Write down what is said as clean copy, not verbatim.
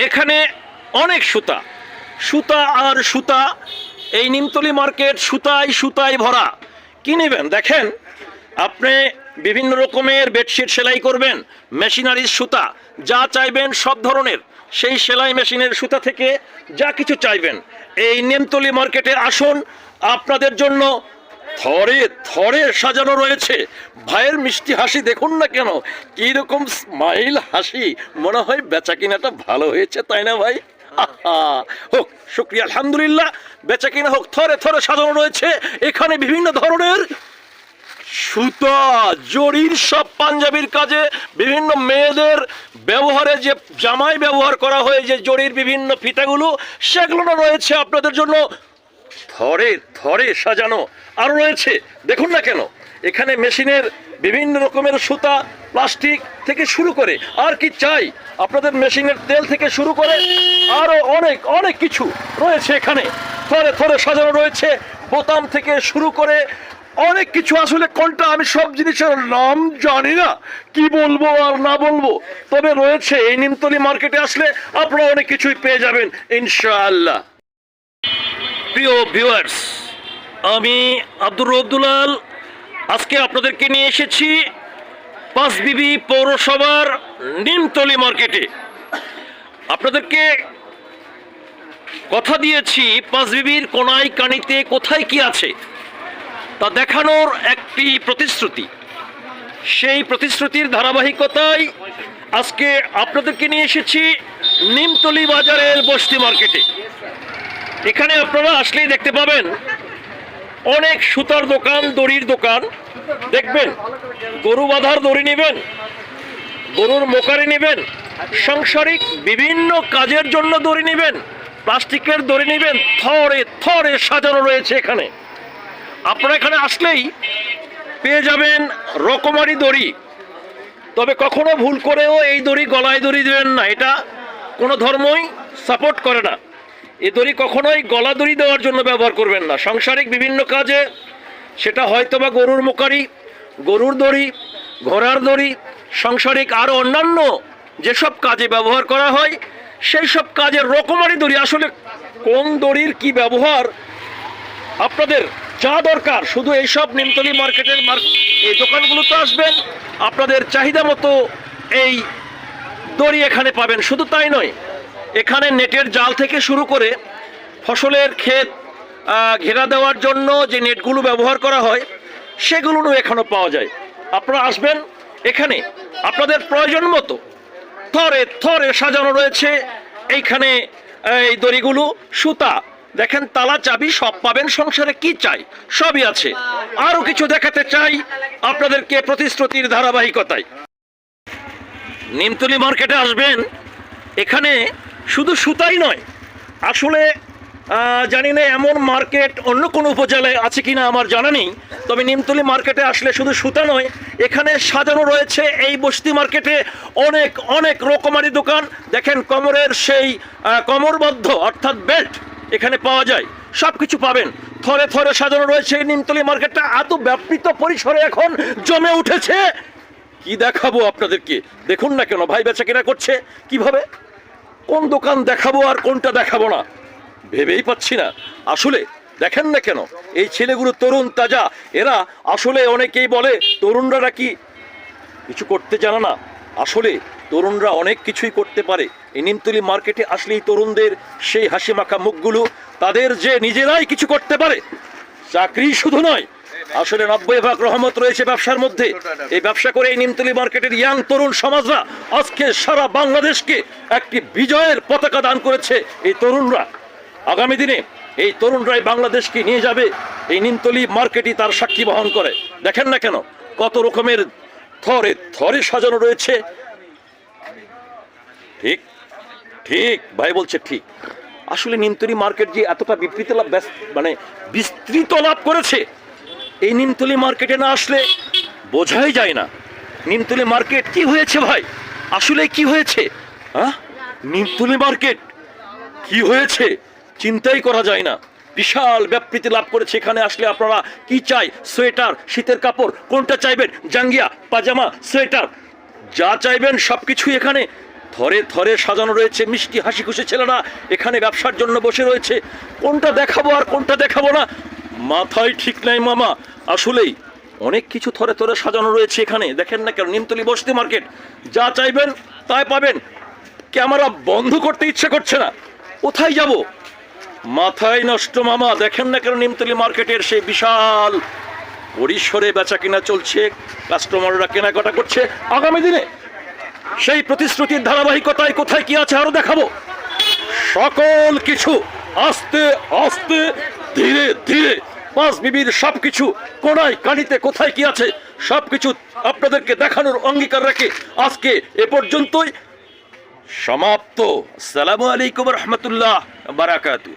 এখানে অনেক সুতা, সুতা আর সুতা। এই নিমতলী মার্কেট সুতায় সুতায় ভরা। কি নেবেন দেখেন, আপনি বিভিন্ন রকমের বেডশিট সেলাই করবেন, মেশিনারির সুতা যা চাইবেন সব ধরনের, সেই সেলাই মেশিনের সুতা থেকে যা কিছু চাইবেন এই নিমতলী মার্কেটে আসুন। আপনাদের জন্য থরে থরে সাজানো রয়েছে। ভাইয়ের মিষ্টি হাসি দেখুন না কেন, কীরকম স্মাইল হাসি, মনে হয় বেচা কিনাটা ভালো হয়েছে, তাই না ভাই? হোক শুক্রিয়া, আলহামদুলিল্লাহ, বেচা কিনা হোক। থরে থরে সাজানো রয়েছে এখানে বিভিন্ন ধরনের সুতা, জরির সব পাঞ্জাবির কাজে, বিভিন্ন মেয়েদের ব্যবহারে যে জামায় ব্যবহার করা হয় যে জরির বিভিন্ন ফিতাগুলো, সেগুলো রয়েছে আপনাদের জন্য থরে থরে সাজানো। আরও রয়েছে দেখুন না কেন, এখানে মেশিনের বিভিন্ন রকমের সুতা, প্লাস্টিক থেকে শুরু করে আর কি চাই আপনাদের, মেশিনের তেল থেকে শুরু করে আরও অনেক অনেক কিছু রয়েছে এখানে। থরে থরে সাজানো রয়েছে, বোতাম থেকে শুরু করে অনেক কিছু। আসলে কোনটা আমি সব জিনিসের নাম জানি না, কি বলবো আর না বলবো, তবে রয়েছে এই নিমতলী মার্কেটে আসলে আপনারা অনেক কিছুই পেয়ে যাবেন ইনশাআল্লাহ। প্রিয় ভিউয়ার্স, আমি আব্দুর রউফ দুলাল আজকে আপনাদেরকে নিয়ে এসেছি পাঁচবিবি পৌরসভার নিমতলী মার্কেটে। আপনাদেরকে কথা দিয়েছি পাঁচবিবির কোনায় কানিতে কোথায় কি আছে তা দেখানোর একটি প্রতিশ্রুতি। সেই প্রতিশ্রুতির ধারাবাহিকতায় আজকে আপনাদেরকে নিয়ে এসেছি নিমতলী বাজারের বস্তি মার্কেটে। এখানে আপনারা আসলেই দেখতে পাবেন অনেক সুতার দোকান, দড়ির দোকান। দেখবেন গরু বাঁধার দড়ি নেবেন, গরুর মোকারি নেবেন, সাংসারিক বিভিন্ন কাজের জন্য দড়ি নেবেন, প্লাস্টিকের দড়ি নেবেন, থরে থরে সাজানো রয়েছে এখানে। আপনারা এখানে আসলেই পেয়ে যাবেন রকমারি দড়ি। তবে কখনো ভুল করেও এই দড়ি গলায় দড়ি দেবেন না, এটা কোনো ধর্মই সাপোর্ট করে না। এই দড়ি কখনোই গলা দড়ি দেওয়ার জন্য ব্যবহার করবেন না। সাংসারিক বিভিন্ন কাজে, সেটা হয়তোবা গরুর মোকারি, গরুর দড়ি, ঘোড়ার দড়ি, সাংসারিক আরও অন্যান্য যেসব কাজে ব্যবহার করা হয় সেই সব কাজের রকমারি দড়ি। আসলে কোন দড়ির কি ব্যবহার আপনাদের যা দরকার, শুধু এইসব নিমতলী মার্কেটের এই দোকানগুলোতে আসবেন, আপনাদের চাহিদা মতো এই দড়ি এখানে পাবেন। শুধু তাই নয়, এখানে নেটের জাল থেকে শুরু করে ফসলের ক্ষেত ঘেরা দেওয়ার জন্য যে নেটগুলো ব্যবহার করা হয় সেগুলো এখানেও পাওয়া যায়। আপনারা আসবেন এখানে, আপনাদের প্রয়োজন মতো থরে থরে সাজানো রয়েছে এইখানে এই দড়িগুলো। সুতা দেখেন, তালা চাবি সব পাবেন, সংসারে কি চাই সবই আছে। আরও কিছু দেখাতে চাই আপনাদেরকে প্রতিশ্রুতির ধারাবাহিকতায়। নিমতলী মার্কেটে আসবেন, এখানে শুধু সুতাই নয়, আসলে জানি না এমন মার্কেট অন্য কোনো উপজেলায় আছে কিনা আমার জানা নেই, তবে নিমতলী মার্কেটে আসলে শুধু সুতা নয়, এখানে সাজানো রয়েছে এই বস্তি মার্কেটে অনেক অনেক রকমারি দোকান। দেখেন কোমরের সেই কোমরবদ্ধ অর্থাৎ বেল্ট এখানে পাওয়া যায়, সব কিছু পাবেন। থরে থরে সাজানো রয়েছে এই নিমতলী মার্কেটটা, এত ব্যাপৃত পরিসরে এখন জমে উঠেছে। কি দেখাবো আপনাদেরকে, দেখুন না কেন ভাই বেচা কেনা করছে কিভাবে, কোন দোকান দেখাবো আর কোনটা দেখাবো না ভেবেই পাচ্ছি না। আসলে দেখেন না কেন এই ছেলেগুলো তরুণ তাজা, এরা আসলে অনেকেই বলে তরুণরা নাকি কিছু করতে জানে না, আসলে তরুণরা অনেক কিছুই করতে পারে। এই নিমতলী মার্কেটে আসলেই তরুণদের সেই হাসি মাখা মুখগুলো, তাদের যে নিজেরাই কিছু করতে পারে, চাকরি শুধু নয়, আসলে 90% রহমত রয়েছে ব্যবসার মধ্যে। এই ব্যবসা করে এই নিমতলী মার্কেটের ইয়াং তরুণ সমাজরা আজকে সারা বাংলাদেশকে একটি বিজয়ের পতাকা দান করেছে। এই তরুণরা আগামী দিনে এই তরুণরাই বাংলাদেশকে নিয়ে যাবে, এই নিমতলী মার্কেটই তার সাক্ষী বহন করে। দেখেন না কেন কত রকমের থরে থরে সাজানো রয়েছে। ঠিক ঠিক ভাই বলছে ঠিক, আসলে নিমতলী মার্কেট যে এতটা বিস্তৃত লাভ বিস্তৃত লাভ করেছে, এই নিমতলী মার্কেটে না আসলে বোঝাই যায় না নিমতলী মার্কেট কি হয়েছে। ভাই আসলে কি হয়েছে, নিমতলী মার্কেট কি হয়েছে চিন্তাই করা যায় না, বিশাল ব্যাপৃতি লাভ করেছে। এখানে আসলে আপনারা কি চাই, সোয়েটার, শীতের কাপড় কোনটা চাইবেন, জাঙ্গিয়া, পাজামা, সোয়েটার, যা চাইবেন সব কিছুই এখানে থরে থরে সাজানো রয়েছে, মিষ্টি হাসি খুশি ছেলেরা এখানে ব্যবসার জন্য বসে রয়েছে। কোনটা দেখাবো আর কোনটা দেখাবো না মাথায় ঠিক নাই মামা। আসলেই অনেক কিছু থরে থরে সাজানো রয়েছে এখানে, দেখেন না কেন, নিমতলী বসতি মার্কেট, যা চাইবেন তাই পাবেন। ক্যামেরা বন্ধ করতে ইচ্ছে করছে না, কোথায় যাব, মাথায় নষ্ট মামা। দেখেন না কেন নিমতলী মার্কেটের সেই বিশাল পরিসরে বেচা কিনা চলছে, কাস্টমাররা কেনাকাটা করছে। আগামী দিনে সেই প্রতিশ্রুতির ধারাবাহিকতায় কোথায় কি আছে আরো দেখাবো। সকল কিছু আস্তে আস্তে ধীরে ধীরে পাঁচ বিবির সবকিছু কোনায় কানিতে কোথায় কি আছে সবকিছু আপনাদেরকে দেখানোর অঙ্গীকার রেখে আজকে এ পর্যন্তই সমাপ্ত। আসসালামু আলাইকুম রহমতুল্লাহ বারাকাতু।